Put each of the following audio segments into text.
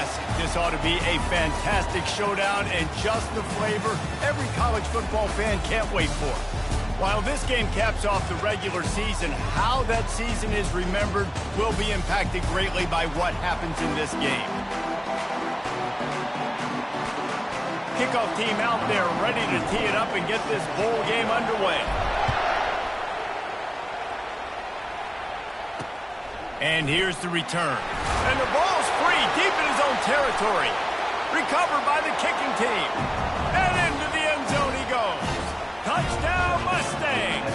classic. This ought to be a fantastic showdown and just the flavor every college football fan can't wait for. While this game caps off the regular season, how that season is remembered will be impacted greatly by what happens in this game. Kickoff team out there ready to tee it up and get this bowl game underway. And here's the return. And the ball's free deep in his own territory. Recovered by the kicking team. And into the end zone he goes. Touchdown Mustangs!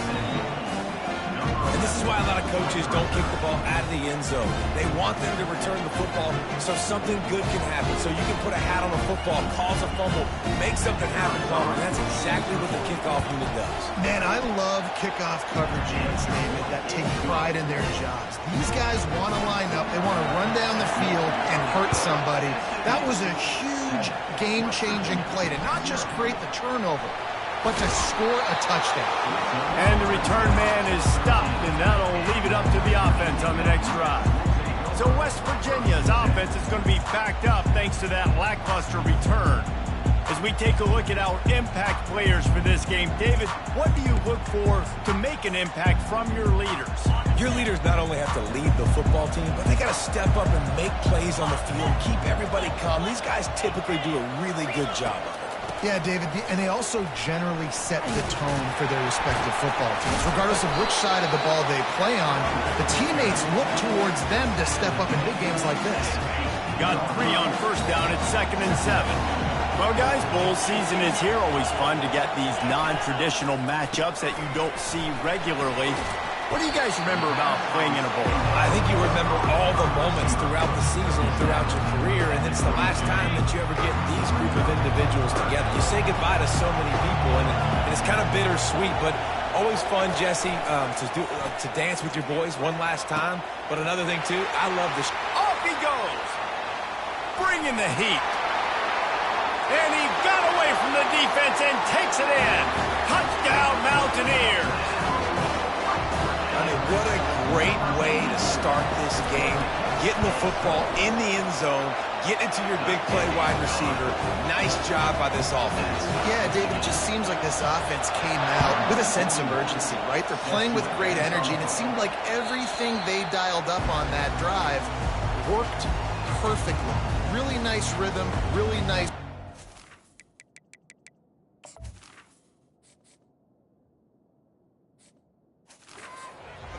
And this is why a lot of coaches don't kick the ball out of the end zone. They want them to return the football so something good can happen. So you can put a hat on a football, cause a fumble, make something happen, Palmer. And that's exactly what the kickoff unit does. Man, I love kickoff coverage units, David, that take pride in their jobs. These guys want to line up. They want to run down the field and hurt somebody. That was a huge game-changing play to not just create the turnover, but to score a touchdown. And the return man is stopped, and that'll leave it up to the offense on the next drive. So West Virginia's offense is going to be backed up thanks to that lackluster return. As we take a look at our impact players for this game, David, what do you look for to make an impact from your leaders? Your leaders not only have to lead the football team, but they got to step up and make plays on the field, keep everybody calm. These guys typically do a really good job of it. Yeah, David, and they also generally set the tone for their respective football teams. Regardless of which side of the ball they play on, the teammates look towards them to step up in big games like this. Got 3 on first down at 2nd and 7. Well, guys, bowl season is here. Always fun to get these non-traditional matchups that you don't see regularly. What do you guys remember about playing in a bowl? I think you remember all the moments throughout the season, throughout your career, and it's the last time that you ever get these group of individuals together. You say goodbye to so many people, and it's kind of bittersweet, but always fun, Jesse, to dance with your boys one last time. But another thing, too, I love this. Off he goes! Bringing the heat. And he got away from the defense and takes it in. Touchdown, Mountaineers! I mean, what a great way to start this game. Getting the football in the end zone, getting it to your big play wide receiver. Nice job by this offense. Yeah, David, it just seems like this offense came out with a sense of urgency, right? They're playing with great energy, and it seemed like everything they dialed up on that drive worked perfectly. Really nice rhythm, really nice.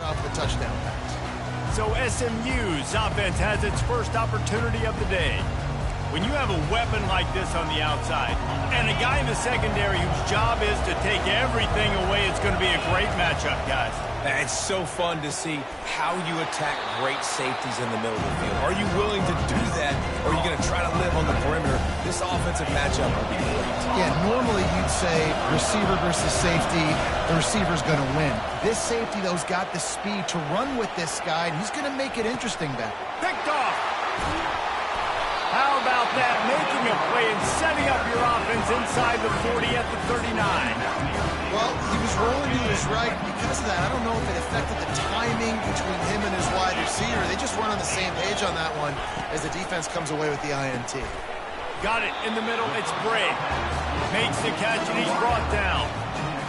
Off the touchdown pass. So SMU's offense has its first opportunity of the day. When you have a weapon like this on the outside and a guy in the secondary whose job is to take everything away, it's going to be a great matchup, guys. It's so fun to see how you attack great safeties in the middle of the field. Are you willing to do that, or are you going to try to live on the perimeter? This offensive matchup will be great. Yeah, normally you'd say receiver versus safety, the receiver's going to win. This safety, though, has got the speed to run with this guy, and he's going to make it interesting back. Picked off. How about that? Making a play and setting up your offense inside the 40 at the 39. Well, he was rolling to his right. Because of that, I don't know if it affected the timing between him and his wide receiver. They just weren't on the same page on that one as the defense comes away with the INT. Got it in the middle. It's Bray. Makes the catch, and he's brought down.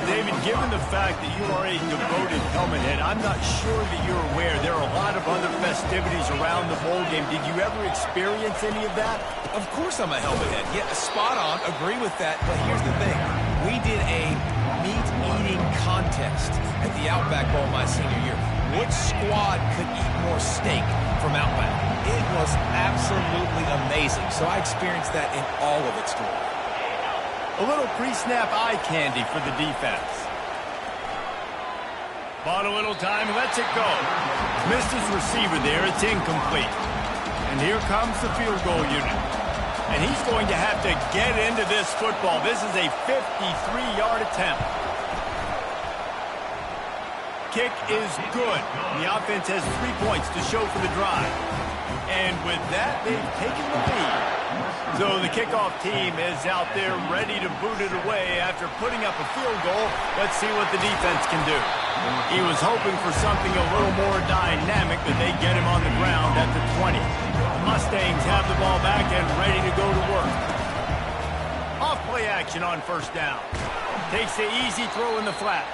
David, given the fact that you are a devoted helmet head, I'm not sure that you're aware there are a lot of other festivities around the bowl game. Did you ever experience any of that? Of course I'm a helmet head. Yeah, spot on. Agree with that. But here's the thing. We did a meat-eating contest at the Outback Bowl my senior year. Which squad could eat more steak from Outback? It was absolutely amazing. So I experienced that in all of its glory. A little pre-snap eye candy for the defense. Bought a little time, lets it go. Missed his receiver there, it's incomplete. And here comes the field goal unit. And he's going to have to get into this football. This is a 53-yard attempt. Kick is good. The offense has 3 points to show for the drive. And with that, they've taken the lead. So the kickoff team is out there ready to boot it away after putting up a field goal. Let's see what the defense can do. He was hoping for something a little more dynamic, but they get him on the ground at the 20. The Mustangs have the ball back, and action on first down. Takes the easy throw in the flat.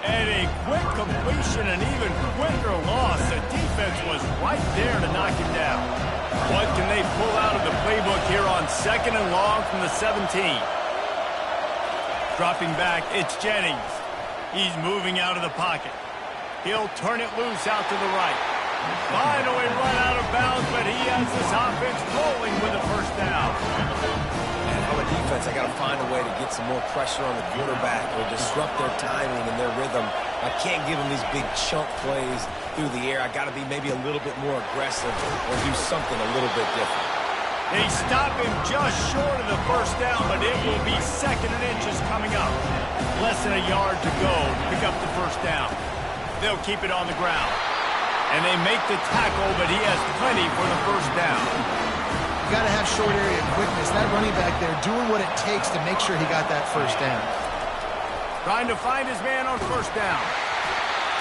And a quick completion, an even quicker loss. The defense was right there to knock him down. What can they pull out of the playbook here on 2nd and long from the 17? Dropping back, it's Jennings. He's moving out of the pocket. He'll turn it loose out to the right. Finally run out of bounds, but he has this offense rolling with a first down. On the defense, I got to find a way to get some more pressure on the quarterback or disrupt their timing and their rhythm. I can't give them these big chunk plays through the air. I got to be maybe a little bit more aggressive or do something a little bit different. They stop him just short of the first down, but it will be 2nd and inches coming up. Less than a yard to go to pick up the first down. They'll keep it on the ground. And they make the tackle, but he has plenty for the first down. Got to have short area quickness. That running back there doing what it takes to make sure he got that first down. Trying to find his man on first down.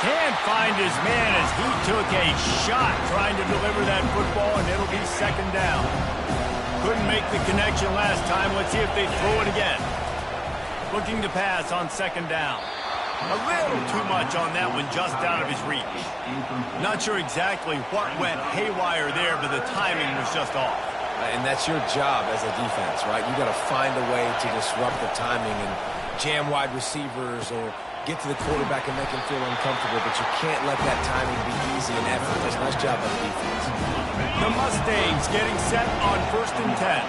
Can't find his man as he took a shot trying to deliver that football, and it'll be 2nd down. Couldn't make the connection last time. Let's see if they throw it again. Looking to pass on 2nd down. A little too much on that one, just out of his reach. Not sure exactly what went haywire there, but the timing was just off. And that's your job as a defense, right? You got to find a way to disrupt the timing and jam wide receivers or get to the quarterback and make him feel uncomfortable, but you can't let that timing be easy and effortless. Nice job by the defense. The Mustangs getting set on 1st and 10.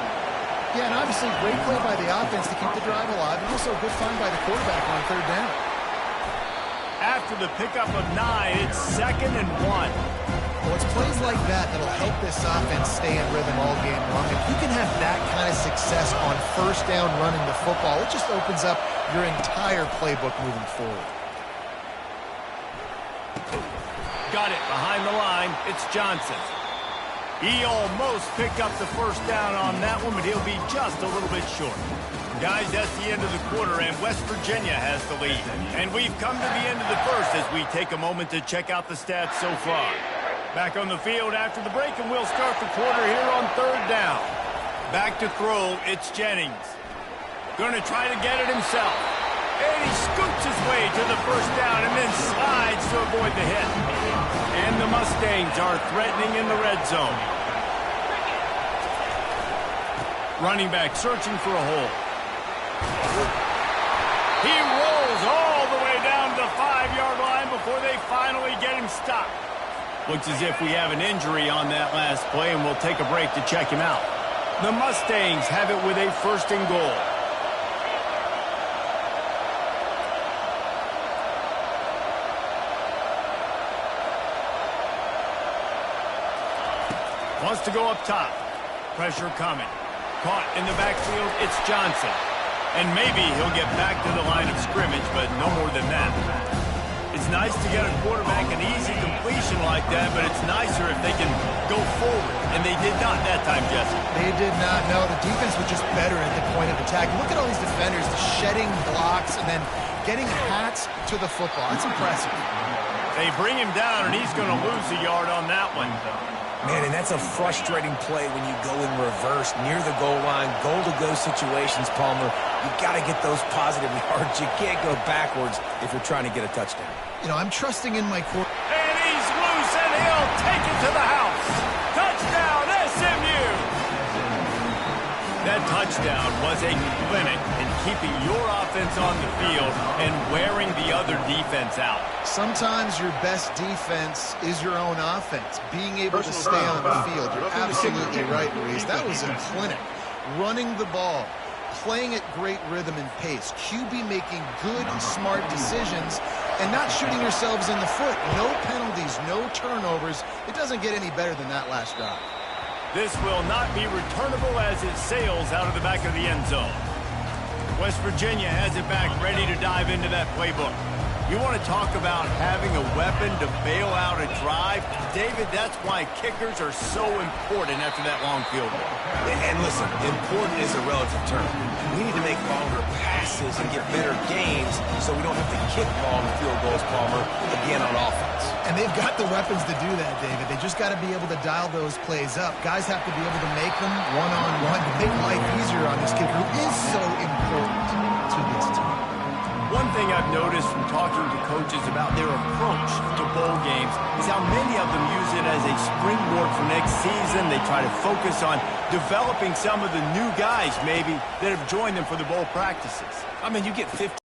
Yeah, and obviously great play by the offense to keep the drive alive, and also a good find by the quarterback on 3rd down. After the pickup of 9, it's 2nd and 1. Well, it's plays like that that'll help this offense stay in rhythm all game long. If you can have that kind of success on first down running the football, it just opens up your entire playbook moving forward. Got it behind the line. It's Johnson. He almost picked up the first down on that one, but he'll be just a little bit short. Guys, that's the end of the quarter, and West Virginia has the lead. And we've come to the end of the first as we take a moment to check out the stats so far. Back on the field after the break, and we'll start the quarter here on 3rd down. Back to throw, it's Jennings. Going to try to get it himself. And he scoops his way to the first down and then slides to avoid the hit. And the Mustangs are threatening in the red zone. Running back searching for a hole. He rolls all the way down to the 5-yard line before they finally get him stopped. Looks as if we have an injury on that last play, and we'll take a break to check him out. The Mustangs have it with a 1st and goal. Wants to go up top. Pressure coming. Caught in the backfield, it's Johnson. And maybe he'll get back to the line of scrimmage, but no more than that. It's nice to get a quarterback an easy completion like that, but it's nicer if they can go forward. And they did not that time, Jesse. They did not. No, the defense was just better at the point of attack. Look at all these defenders shedding blocks and then getting hats to the football. That's impressive. They bring him down, and he's going to lose a yard on that one. Man, and that's a frustrating play when you go in reverse near the goal line, goal-to-go situations, Palmer. You got to get those positive yards. You can't go backwards if you're trying to get a touchdown. You know, I'm trusting in my core. And he's loose, and he'll take it to the house. Touchdown, SMU! That touchdown was a clinic in keeping your offense on the field and wearing the other defense out. Sometimes your best defense is your own offense, being able to stay on the field. You're absolutely right, Luis. That was a clinic. Running the ball, playing at great rhythm and pace, QB making good, smart decisions, and not shooting yourselves in the foot. No penalties, no turnovers. It doesn't get any better than that last drive. This will not be returnable as it sails out of the back of the end zone. West Virginia has it back, ready to dive into that playbook. You want to talk about having a weapon to bail out a drive? David, that's why kickers are so important after that long field goal. And listen, important is a relative term. We need to make longer passes and get better gains so we don't have to kick long field goals, Palmer, again on offense. And they've got the weapons to do that, David. They just got to be able to dial those plays up. Guys have to be able to make them one-on-one to make life easier defender on this kid who is so important to this team. One thing I've noticed from talking to coaches about their approach to bowl games is how many of them use it as a springboard for next season. They try to focus on developing some of the new guys, maybe, that have joined them for the bowl practices. I mean, you get 50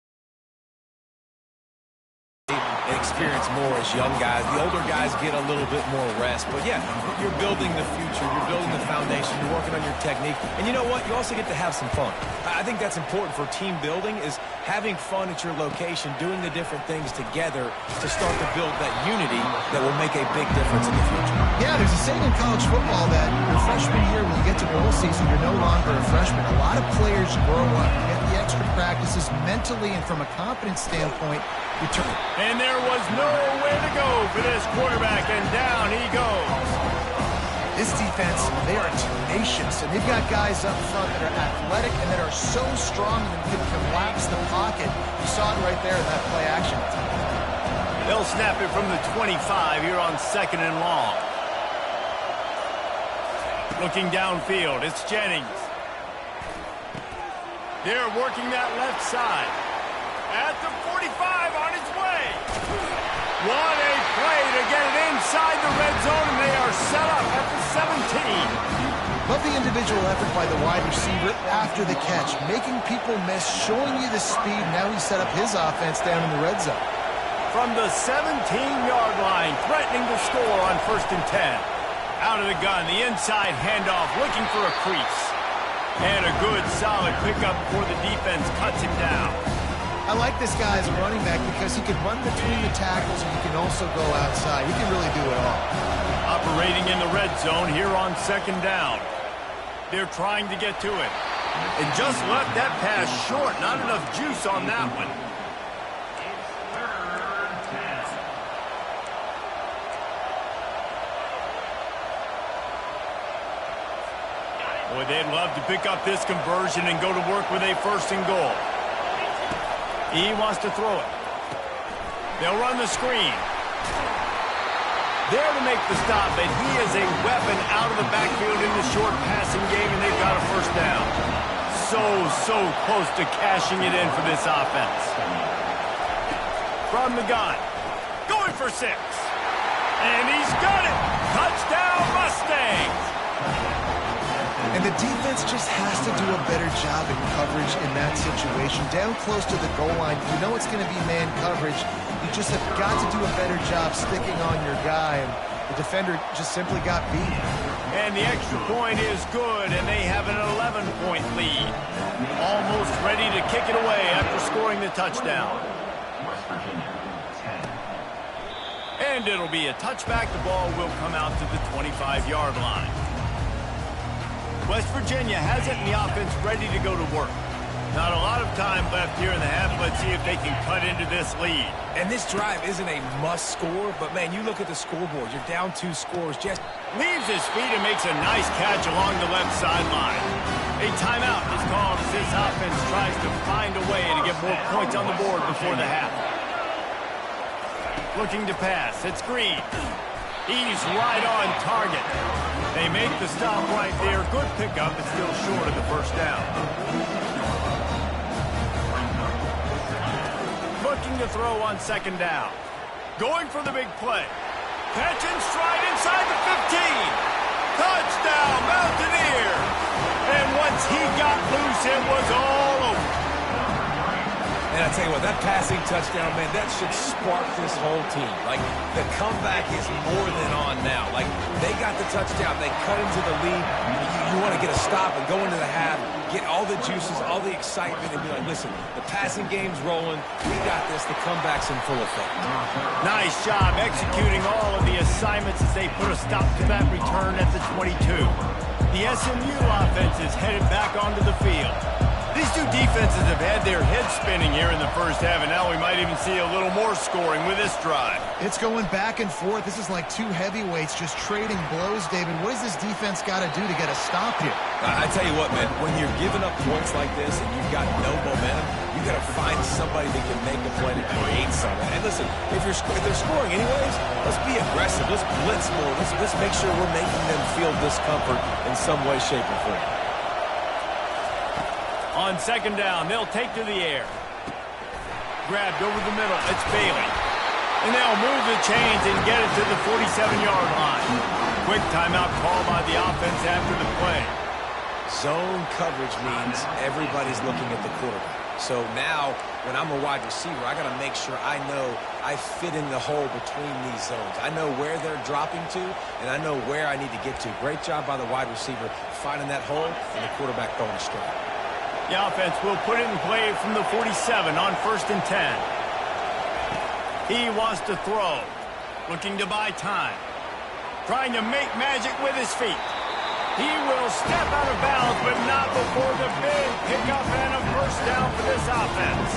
and experience more as young guys. The older guys get a little bit more rest. But, yeah, you're building the future. You're building the foundation. You're working on your technique. And you know what? You also get to have some fun. I think that's important for team building is having fun at your location, doing the different things together to start to build that unity that will make a big difference in the future. Yeah, there's a saying in college football that your freshman year, when you get to bowl season, you're no longer a freshman. A lot of players grow up, get the extra practices mentally and from a confidence standpoint. And there was nowhere to go for this quarterback, and down he goes. This defense, they are tenacious, and they've got guys up front that are athletic and that are so strong and can collapse the pocket. You saw it right there in that play action. They'll snap it from the 25 here on 2nd and long. Looking downfield, it's Jennings. They're working that left side. At the 45 on its way. What a play to get it inside the red zone, and they are set up at the 17. Love the individual effort by the wide receiver after the catch, making people miss, showing you the speed. Now he's set up his offense down in the red zone. From the 17-yard line, threatening to score on 1st and 10. Out of the gun, the inside handoff, looking for a crease. And a good, solid pickup before the defense cuts him down. I like this guy as a running back because he can run between the tackles and he can also go outside. He can really do it all. Operating in the red zone here on 2nd down. They're trying to get to it. And just left that pass short. Not enough juice on that one. Boy, they'd love to pick up this conversion and go to work with a 1st and goal. He wants to throw it. They'll run the screen. There to make the stop, but he is a weapon out of the backfield in the short passing game, and they've got a 1st down. So close to cashing it in for this offense. From the gun. Going for 6. And he's got it. Touchdown, Mustangs. And the defense just has to do a better job in coverage in that situation. Down close to the goal line, you know it's going to be man coverage. You just have got to do a better job sticking on your guy. And the defender just simply got beat. And the extra point is good, and they have an 11-point lead. Almost ready to kick it away after scoring the touchdown. And it'll be a touchback. The ball will come out to the 25-yard line. West Virginia has it, and the offense ready to go to work. Not a lot of time left here in the half. Let's see if they can cut into this lead. And this drive isn't a must score, but, man, you look at the scoreboard. You're down 2 scores. Just leaves his feet and makes a nice catch along the left sideline. A timeout is called as this offense tries to find a way to get more points on the board before the half. Looking to pass. It's Green. He's right on target. They make the stop right there. Good pickup, but still short of the 1st down. Looking to throw on 2nd down. Going for the big play. Catch and stride inside the 15. Touchdown, Mountaineer. And once he got loose, it was all over. And I tell you what, that passing touchdown, man, that should spark this whole team. Like, the comeback is more than on now. Like, they got the touchdown. They cut into the lead. You want to get a stop and go into the half, get all the juices, all the excitement, and be like, listen, the passing game's rolling. We got this. The comeback's in full effect. Nice job executing all of the assignments as they put a stop to that return at the 22. The SMU offense is headed back onto the field. These two defenses have had their heads spinning here in the 1st half, and now we might even see a little more scoring with this drive. It's going back and forth. This is like 2 heavyweights just trading blows, David. What does this defense got to do to get a stop here? I tell you what, man, when you're giving up points like this and you've got no momentum, you got to find somebody that can make a play to create something. And listen, if they're scoring anyways, let's be aggressive. Let's blitz more. Let's make sure we're making them feel discomfort in some way, shape, or form. On second down, they'll take to the air. Grabbed over the middle. It's Bailey. And they'll move the chains and get it to the 47-yard line. Quick timeout call by the offense after the play. Zone coverage means everybody's looking at the quarterback. So now, when I'm a wide receiver, I got to make sure I know I fit in the hole between these zones. I know where they're dropping to, and I know where I need to get to. Great job by the wide receiver finding that hole and the quarterback going astray. The offense will put it in play from the 47 on 1st and 10. He wants to throw, looking to buy time, trying to make magic with his feet. He will step out of bounds, but not before the big pickup and a first down for this offense.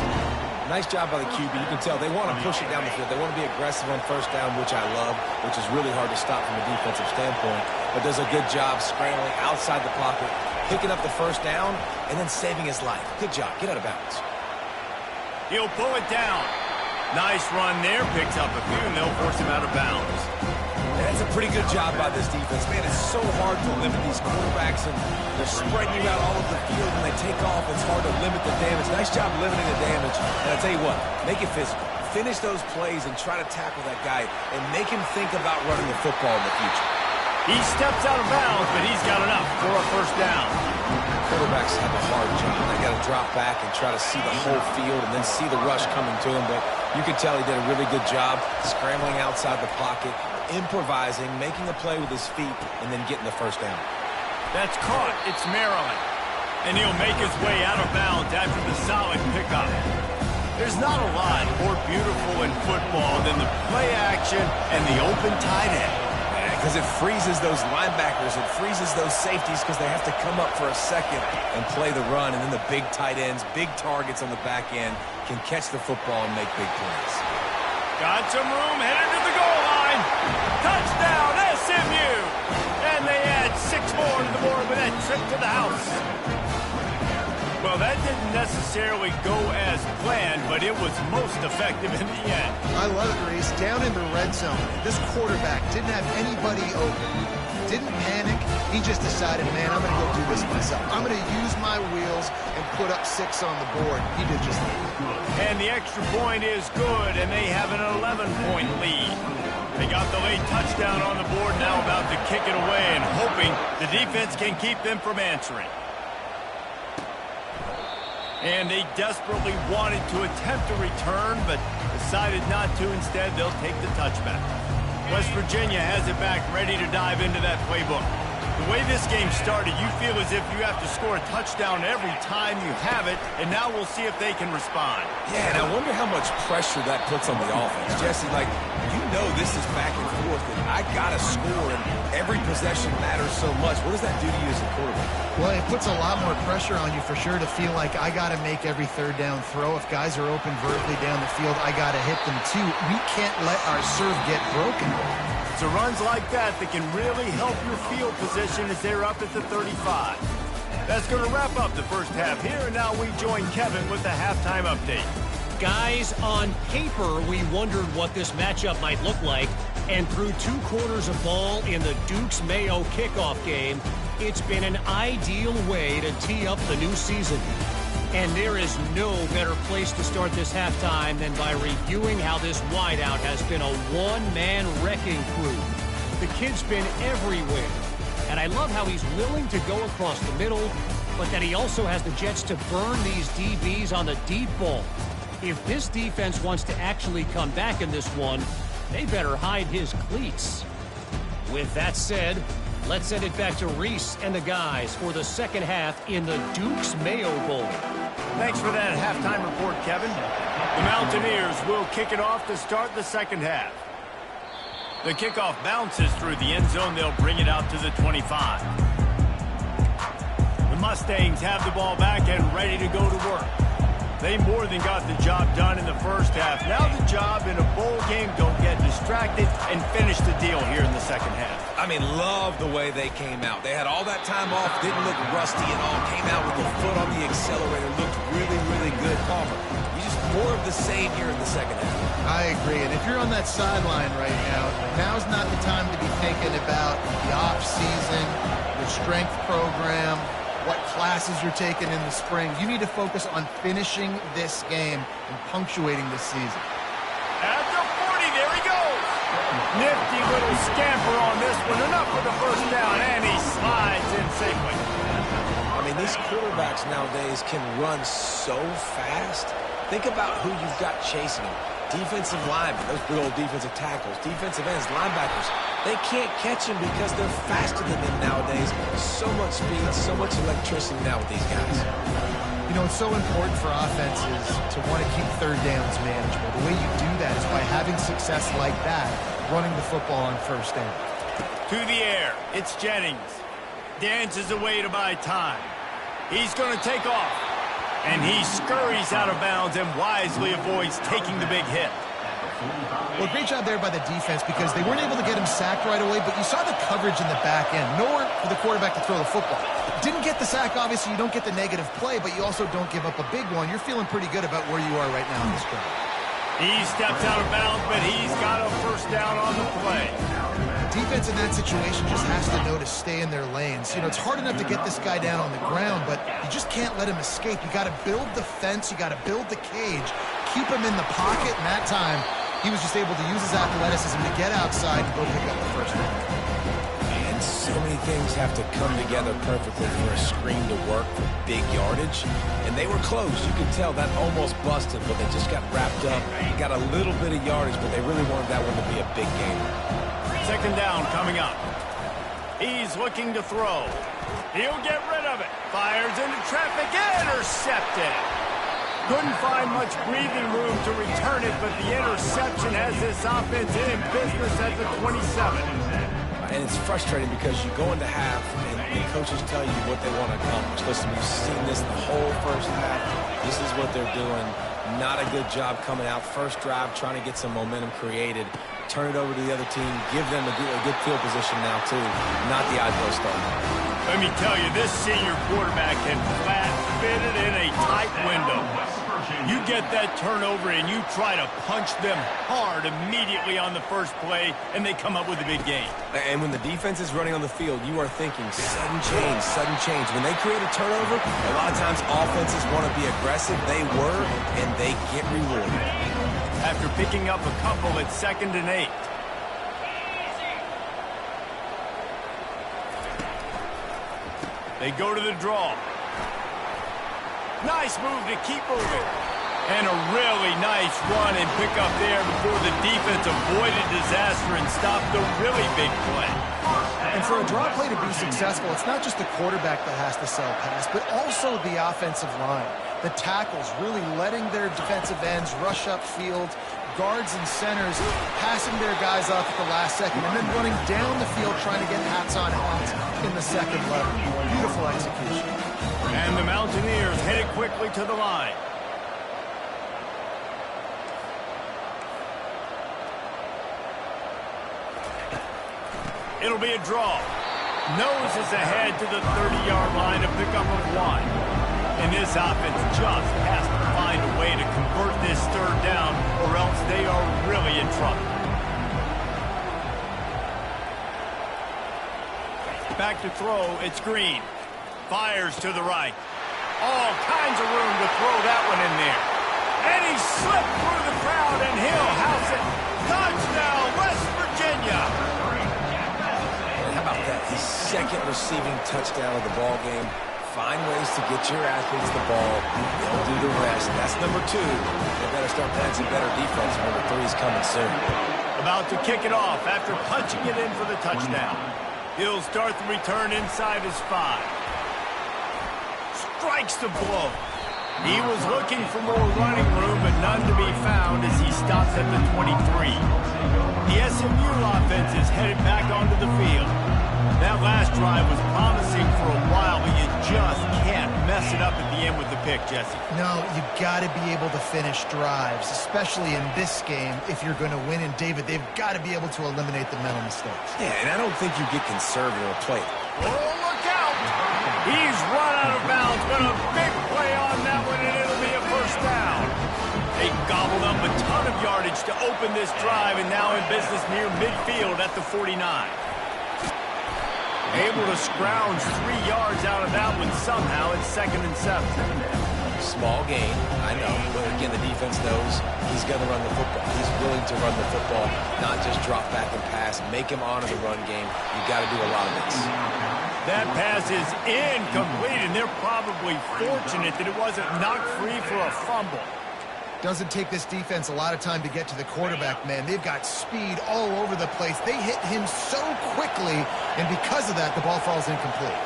Nice job by the QB. You can tell they want to push it down the field. They want to be aggressive on first down, which I love, which is really hard to stop from a defensive standpoint, but does a good job scrambling outside the pocket, picking up the first down, and then saving his life. Good job. Get out of bounds. He'll pull it down. Nice run there. Picks up a few, and they'll force him out of bounds. That's a pretty good job by this defense. Man, it's so hard to limit these quarterbacks, and they're spreading you out all over the field. When they take off, it's hard to limit the damage. Nice job limiting the damage. And I'll tell you what, make it physical. Finish those plays and try to tackle that guy and make him think about running the football in the future. He steps out of bounds, but he's got enough for a first down. Quarterbacks have a hard job. They got to drop back and try to see the whole field and then see the rush coming to him. But you can tell he did a really good job scrambling outside the pocket, improvising, making a play with his feet, and then getting the first down. That's caught. It's Maryland. And he'll make his way out of bounds after the solid pickup. There's not a lot more beautiful in football than the play action and the open tight end. Because it freezes those linebackers, it freezes those safeties because they have to come up for a second and play the run, and then the big tight ends, big targets on the back end can catch the football and make big plays. Got some room, headed to the goal line. Touchdown, SMU! And they add 6 more to the board with that trip to the house. Well, that didn't necessarily go as planned, but it was most effective in the end. I love it, Reese. Down in the red zone, this quarterback didn't have anybody open. Didn't panic. He just decided, man, I'm going to go do this myself. I'm going to use my wheels and put up 6 on the board. He did just that. And the extra point is good, and they have an 11-point lead. They got the late touchdown on the board, now about to kick it away and hoping the defense can keep them from answering. And they desperately wanted to attempt a return, but decided not to. Instead, they'll take the touchback. West Virginia has it back, ready to dive into that playbook. The way this game started, you feel as if you have to score a touchdown every time you have it, and now we'll see if they can respond. Yeah, and I wonder how much pressure that puts on the offense. Jesse, like, you know this is back and forth, and I got to score, and every possession matters so much. What does that do to you as a quarterback? Well, it puts a lot more pressure on you for sure to feel like I got to make every third down throw. If guys are open vertically down the field, I got to hit them too. We can't let our serve get broken. It's runs like that can really help your field position as they're up at the 35. That's going to wrap up the first half here, and now we join Kevin with the halftime update. Guys, on paper, we wondered what this matchup might look like, and through 2 quarters of ball in the Dukes-Mayo kickoff game, it's been an ideal way to tee up the new season. And there is no better place to start this halftime than by reviewing how this wideout has been a one-man wrecking crew. The kid's been everywhere, and I love how he's willing to go across the middle, but that he also has the jets to burn these DBs on the deep ball. If this defense wants to actually come back in this one, they better hide his cleats. With that said, let's send it back to Reese and the guys for the second half in the Dukes-Mayo Bowl. Thanks for that halftime report, Kevin. The Mountaineers will kick it off to start the second half. The kickoff bounces through the end zone. They'll bring it out to the 25. The Mustangs have the ball back and ready to go to work. They more than got the job done in the first half. Now the job in a bowl game, don't get distracted and finish the deal here in the second half. I mean, love the way they came out. They had all that time off, didn't look rusty at all, came out with the foot on the accelerator, looked really, really good. Palmer, you just more of the same here in the second half. I agree, and if you're on that sideline right now, now's not the time to be thinking about the off season, your strength program, what class classes you're taking in the spring. You need to focus on finishing this game and punctuating this season. At the 40, there he goes. Nifty little scamper on this one. Enough for the first down, and he slides in safely. I mean, these quarterbacks nowadays can run so fast. Think about who you've got chasing them. Defensive linemen, those big old defensive tackles, defensive ends, linebackers. They can't catch them because they're faster than them nowadays. So much speed, so much electricity now with these guys. You know, it's so important for offenses to want to keep third downs manageable. The way you do that is by having success like that, running the football on first down. To the air, it's Jennings. Dances away to buy time. He's going to take off. And he scurries out of bounds and wisely avoids taking the big hit. Well, great job there by the defense because they weren't able to get him sacked right away, but you saw the coverage in the back end. Nowhere for the quarterback to throw the football. Didn't get the sack, obviously. You don't get the negative play, but you also don't give up a big one. You're feeling pretty good about where you are right now in this drive. He steps out of bounds, but he's got a first down on the play. Defense in that situation just has to know to stay in their lanes. You know, it's hard enough to get this guy down on the ground, but you just can't let him escape. You got to build the fence. You got to build the cage. Keep him in the pocket, and that time he was just able to use his athleticism to get outside and go pick up the first down. And so many things have to come together perfectly for a screen to work for big yardage. And they were close. You could tell that almost busted, but they just got wrapped up. Got a little bit of yardage, but they really wanted that one to be a big game. Second down coming up. He's looking to throw. He'll get rid of it. Fires into traffic. Intercepted. Couldn't find much breathing room to return it, but the interception has this offense in business at the 27. And it's frustrating because you go into half and coaches tell you what they want to accomplish. Listen, we've seen this the whole first half. This is what they're doing. Not a good job coming out. First drive, trying to get some momentum created. Turn it over to the other team. Give them a good field position now, too. Not the ideal start. Let me tell you, this senior quarterback can flat fit it in a tight window. You get that turnover and you try to punch them hard immediately on the first play, and they come up with a big game. And when the defense is running on the field, you are thinking sudden change, sudden change. When they create a turnover, a lot of times offenses want to be aggressive. They were, and they get rewarded. After picking up a couple at 2nd and 8. They go to the draw. Nice move to keep moving. And a really nice run and pick up there before the defense avoided disaster and stopped the really big play. And for a draw play to be successful, it's not just the quarterback that has to sell pass, but also the offensive line. The tackles really letting their defensive ends rush upfield, guards and centers passing their guys off at the last second, and then running down the field trying to get hats on hats in the second level. Beautiful execution. And the Mountaineers headed quickly to the line. It'll be a draw. Noses ahead to the 30-yard line to pick up a 1. And this offense just has to find a way to convert this third down, or else they are really in trouble. Back to throw, it's Green. Fires to the right. All kinds of room to throw that one in there. And he slipped through the crowd, and he'll house it. Touchdown, West Virginia. How about that? His second receiving touchdown of the ball game. Find ways to get your athletes the ball. They'll do the rest. That's number 2. They better start playing some better defense. Number 3 is coming soon. About to kick it off after punching it in for the touchdown. He'll start the return inside his 5. Strikes the blow. He was looking for more running room, but none to be found as he stops at the 23. The SMU offense is headed back onto the field. That last drive was promising for a while, but you just can't mess it up at the end with the pick, Jesse. No, you got to be able to finish drives, especially in this game if you're going to win. And, David, they've got to be able to eliminate the mental mistakes. Yeah, and I don't think you get conservative or play. Oh, look out! He's run out of bounds, but a big play on that one, and it'll be a first down. They gobbled up a ton of yardage to open this drive, and now in business near midfield at the 49. Able to scrounge 3 yards out of that one somehow. It's 2nd and 7. Small gain, I know, but again, the defense knows he's going to run the football. He's willing to run the football, not just drop back and pass, make him honor the run game. You got to do a lot of this. That pass is incomplete, and they're probably fortunate that it wasn't knocked free for a fumble. Doesn't take this defense a lot of time to get to the quarterback, man. They've got speed all over the place. They hit him so quickly, and because of that, the ball falls incomplete.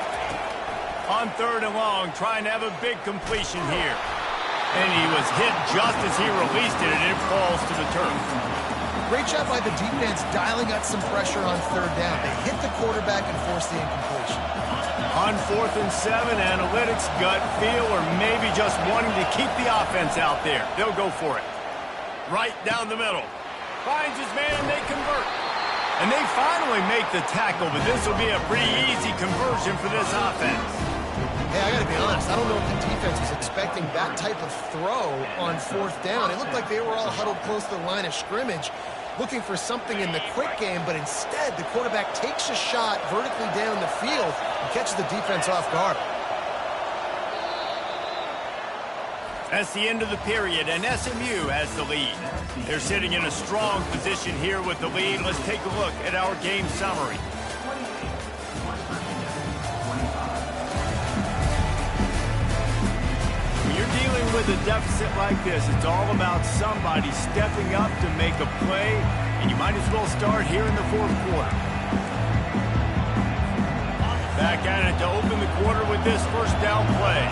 On 3rd and long, trying to have a big completion here. And he was hit just as he released it, and it falls to the turf. Great job by the defense dialing up some pressure on 3rd down. They hit the quarterback and forced the incompletion. On 4th and 7, analytics, gut feel, or maybe just wanting to keep the offense out there. They'll go for it. Right down the middle. Finds his man, and they convert. And they finally make the tackle, but this will be a pretty easy conversion for this offense. Hey, I got to be honest. I don't know if the defense was expecting that type of throw on 4th down. It looked like they were all huddled close to the line of scrimmage, looking for something in the quick game, but instead the quarterback takes a shot vertically down the field and catches the defense off guard. That's the end of the period, and SMU has the lead. They're sitting in a strong position here with the lead. Let's take a look at our game summary. When you're dealing with a deficit like this, it's all about somebody stepping up to make a play, and you might as well start here in the 4th quarter. Back at it to open the quarter with this 1st down play.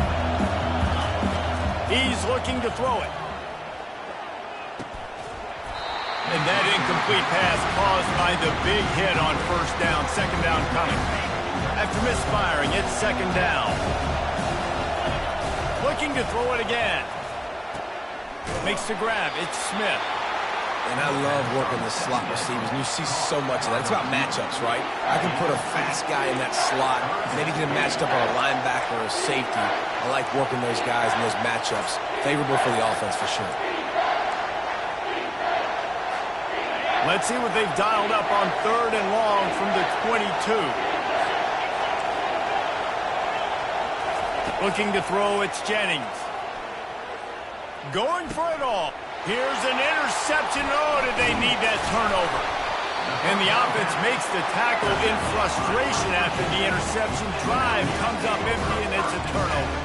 He's looking to throw it. And that incomplete pass caused by the big hit on 1st down, 2nd down coming. After misfiring, it's 2nd down. Looking to throw it again. Makes the grab. It's Smith. And I love working the slot receivers, and you see so much of that. It's about matchups, right? I can put a fast guy in that slot, maybe get him matched up on a linebacker or a safety. I like working those guys in those matchups. Favorable for the offense for sure. Let's see what they've dialed up on 3rd and long from the 22. Looking to throw, it's Jennings. Going for it all. Here's an interception. Oh, did they need that turnover? And the offense makes the tackle in frustration after the interception. Drive comes up empty, and it's a turnover.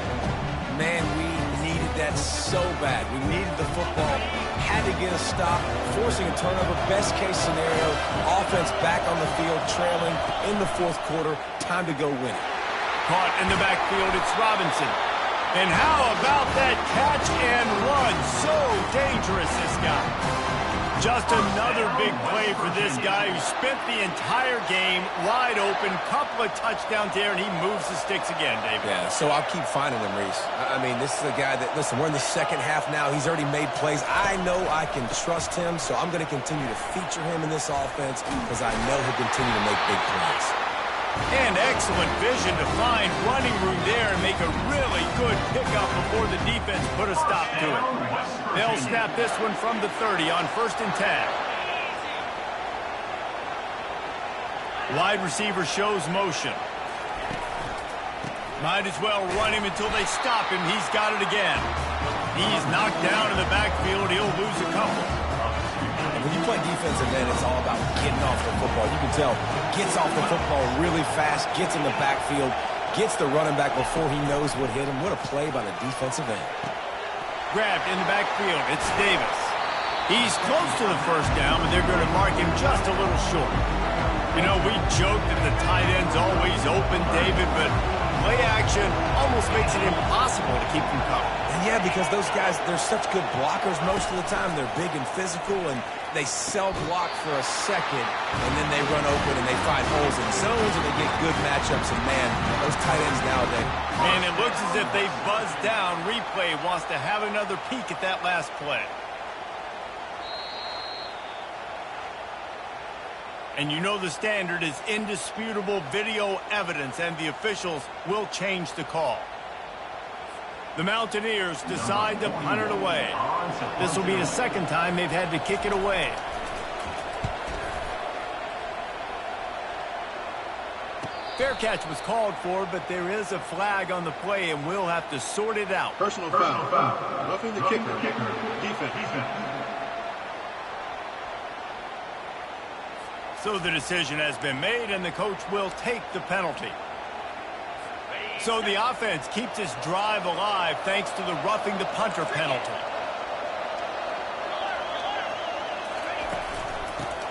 Man, we needed that so bad. We needed the football. Had to get a stop, forcing a turnover. Best case scenario, offense back on the field, trailing in the 4th quarter. Time to go win it. Caught in the backfield, it's Robinson. And how about that catch and run? So dangerous, this guy. Just another big play for this guy who spent the entire game wide open. Couple of touchdowns there, and he moves the sticks again, David. Yeah, so I'll keep finding him, Reese. I mean, this is a guy that, listen, we're in the 2nd half now. He's already made plays. I know I can trust him, so I'm going to continue to feature him in this offense because I know he'll continue to make big plays. And excellent vision to find running room there and make a really good pickup before the defense put a stop to it. They'll snap this one from the 30 on 1st and 10. Wide receiver shows motion. Might as well run him until they stop him. He's got it again. He's knocked down in the backfield. He'll lose a couple. When you play defensive end, it's all about getting off the football. You can tell, gets off the football really fast, gets in the backfield, gets the running back before he knows what hit him. What a play by the defensive end. Grabbed in the backfield, it's Davis. He's close to the 1st down, but they're going to mark him just a little short. You know, we joke that the tight end's always open, David, but play action almost makes it impossible to keep them covered. And yeah, because those guys, they're such good blockers most of the time. They're big and physical, and they sell block for a second, and then they run open and they find holes in zones, and they get good matchups. And, man, those tight ends nowadays. And it looks as if they buzzed down. Replay wants to have another peek at that last play. And you know the standard is indisputable video evidence, and the officials will change the call. The Mountaineers decide to punt it away. This will be the 2nd time they've had to kick it away. Fair catch was called for, but there is a flag on the play, and we'll have to sort it out. Personal foul. Roughing the kicker. Defense. So the decision has been made, and the coach will take the penalty. So the offense keeps its drive alive thanks to the roughing the punter penalty.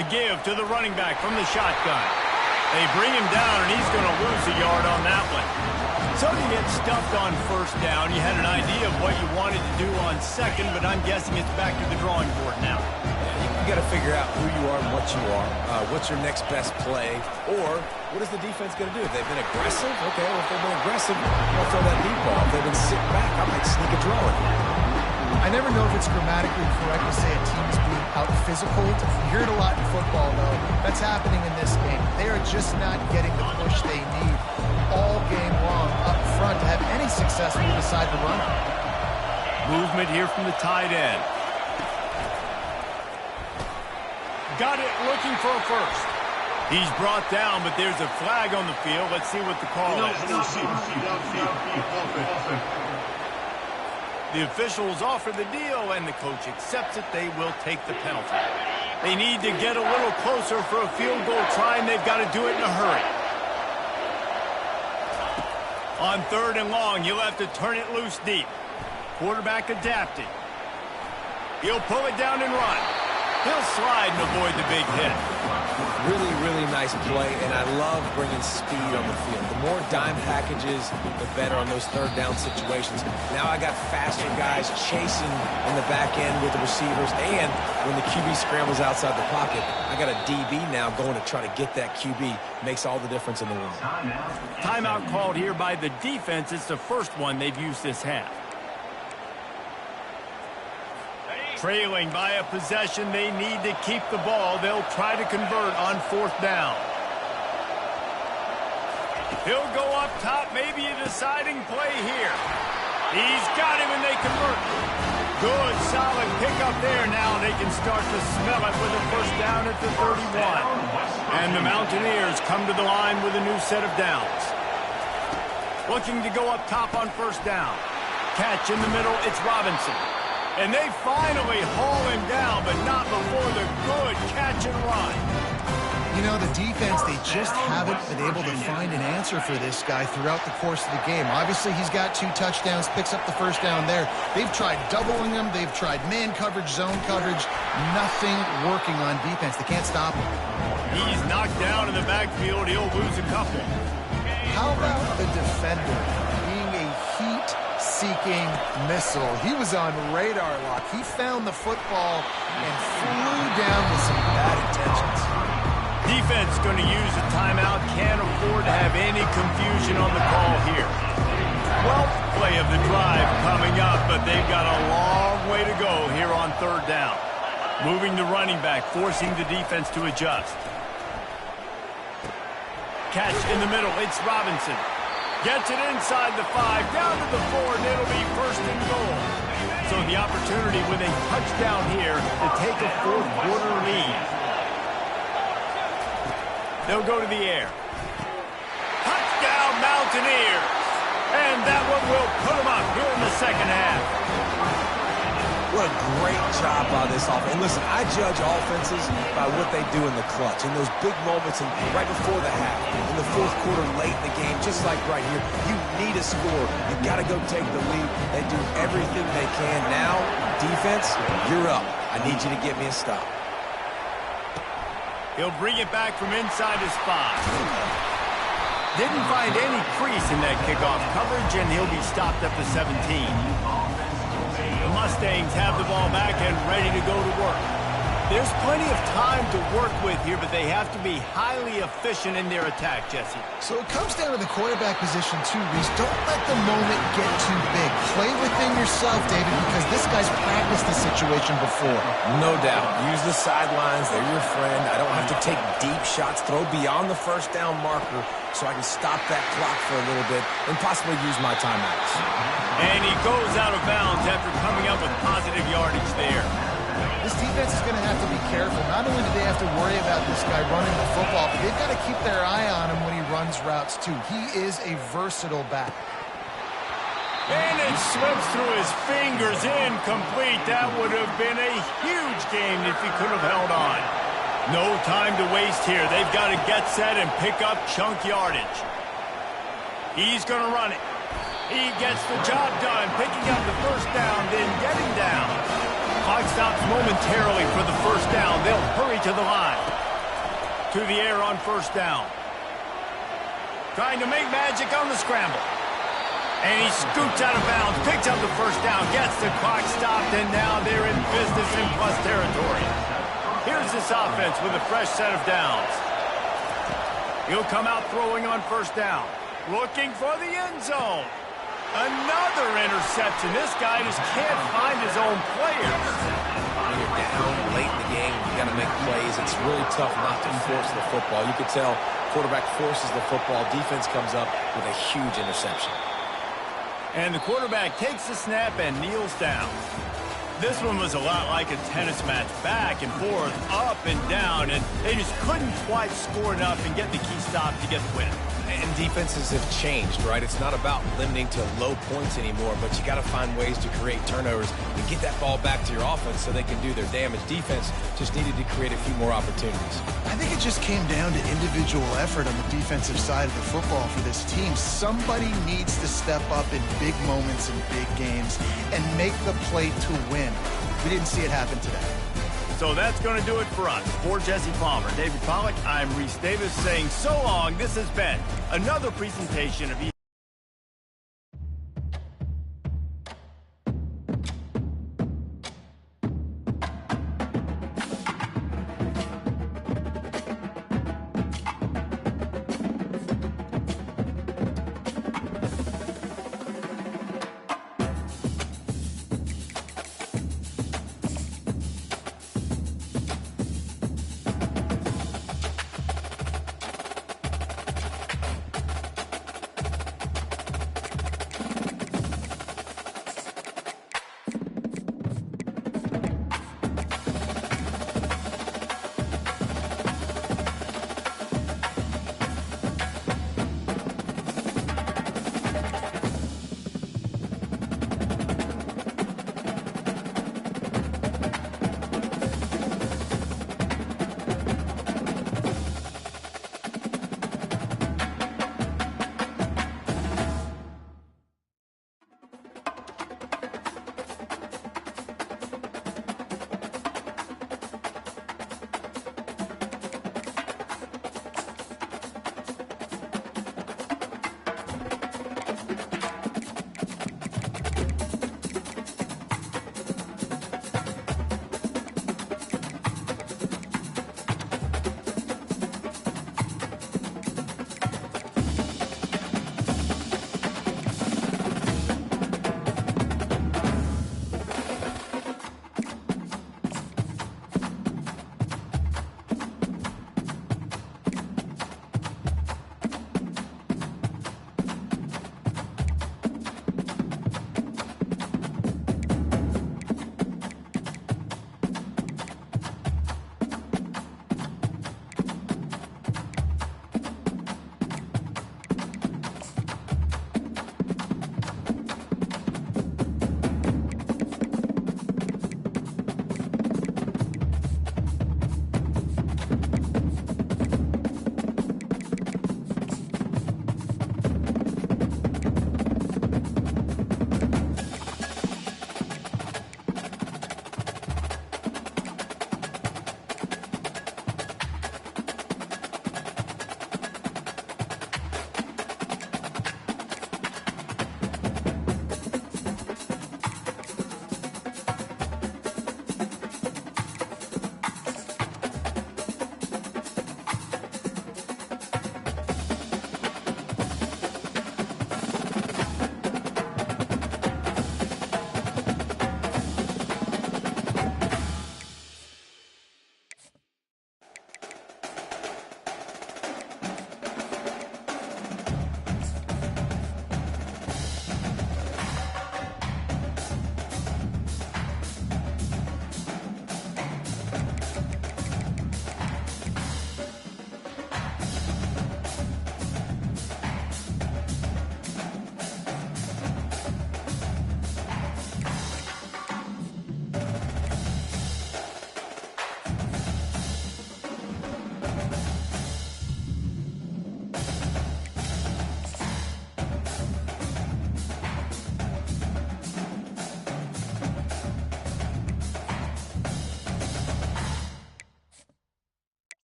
The give to the running back from the shotgun. They bring him down, and he's going to lose a yard on that one. So you get stuffed on first down. You had an idea of what you wanted to do on second, but I'm guessing it's back to the drawing board now. You got to figure out who you are and what you are. What's your next best play? Or what is the defense going to do? If they've been aggressive, okay, well, if they've been aggressive, I'll throw that deep ball. If they've been sitting back, I might sneak a draw in. I never know if it's grammatically correct to say a team is being out-physical. You hear it a lot in football, though. That's happening in this game. They are just not getting the push they need all game long up front to have any success when you decide to run it. Movement here from the tight end. Got it, looking for a first. He's brought down, but there's a flag on the field. Let's see what the call is. The officials offer the deal, and the coach accepts it. They will take the penalty. They need to get a little closer for a field goal try, and they've got to do it in a hurry. On 3rd and long, you'll have to turn it loose deep. Quarterback adapting. He'll pull it down and run. He'll slide and avoid the big hit. Really, really nice play, and I love bringing speed on the field. The more dime packages, the better on those 3rd down situations. Now I got faster guys chasing in the back end with the receivers, and when the QB scrambles outside the pocket, I got a DB now going to try to get that QB. Makes all the difference in the world. Timeout called here by the defense. It's the first one they've used this half. Trailing by a possession, they need to keep the ball. They'll try to convert on 4th down. He'll go up top, maybe a deciding play here. He's got him, and they convert. Good, solid pickup there. Now they can start to smell it with a first down at the 31. And the Mountaineers come to the line with a new set of downs. Looking to go up top on 1st down. Catch in the middle, it's Robinson. And they finally haul him down, but not before the good catch and run. You know, the defense, they just haven't been able to find an answer for this guy throughout the course of the game. Obviously, he's got 2 touchdowns, picks up the first down there. They've tried doubling him. They've tried man coverage, zone coverage. Nothing working on defense. They can't stop him. He's knocked down in the backfield. He'll lose a couple. How about the defender being a heat-seeking missile? He was on radar lock. He found the football and flew down with some bad intentions. Defense going to use a timeout. Can't afford to have any confusion on the call here. 12th play of the drive coming up, but they've got a long way to go here on 3rd down. Moving the running back, forcing the defense to adjust. Catch in the middle, it's Robinson. Gets it inside the 5, down to the 4, and it'll be 1st and goal. So the opportunity with a touchdown here to take a 4th quarter lead. They'll go to the air. Touchdown, Mountaineers! And that one will put them up here in the 2nd half. What a great job by this offense. And listen, I judge offenses by what they do in the clutch. In those big moments and right before the half, in the 4th quarter, late in the game, just like right here, you need a score. You got to go take the lead. They do everything they can. Now, defense, you're up. I need you to get me a stop. He'll bring it back from inside his 5. Didn't find any crease in that kickoff coverage, and he'll be stopped at the 17. The Mustangs have the ball back and ready to go to work. There's plenty of time to work with here, but they have to be highly efficient in their attack, Jesse. So it comes down to the quarterback position too, Reese. Don't let the moment get too big. Play within yourself, David, because this guy's practiced the situation before. No doubt. Use the sidelines. They're your friend. I don't have to take deep shots, throw beyond the 1st down marker so I can stop that clock for a little bit and possibly use my timeouts. And he goes out of bounds after coming up with positive yardage there. This defense is going to have to be careful. Not only do they have to worry about this guy running the football, but they've got to keep their eye on him when he runs routes, too. He is a versatile back. And it slips through his fingers, incomplete. That would have been a huge game if he could have held on. No time to waste here. They've got to get set and pick up chunk yardage. He's going to run it. He gets the job done, picking up the first down, then getting down. Clock stops momentarily for the first down. They'll hurry to the line. To the air on first down. Trying to make magic on the scramble. And he scoots out of bounds, picks up the first down, gets the clock stopped, and now they're in business in plus territory. Here's this offense with a fresh set of downs. He'll come out throwing on first down. Looking for the end zone. Another interception. This guy just can't find his own players. When you're down late in the game, you got to make plays. It's really tough not to force the football. You could tell quarterback forces the football. Defense comes up with a huge interception. And the quarterback takes the snap and kneels down. This one was a lot like a tennis match, back and forth, up and down, and they just couldn't quite score enough and get the key stop to get the win. And defenses have changed, right? It's not about limiting to low points anymore, but you got to find ways to create turnovers and get that ball back to your offense so they can do their damage. Defense just needed to create a few more opportunities. I think it just came down to individual effort on the defensive side of the football for this team. Somebody needs to step up in big moments in big games and make the play to win. We didn't see it happen today. So that's going to do it for us. For Jesse Palmer, David Pollack, I'm Reese Davis saying so long. This has been another presentation of ESPN.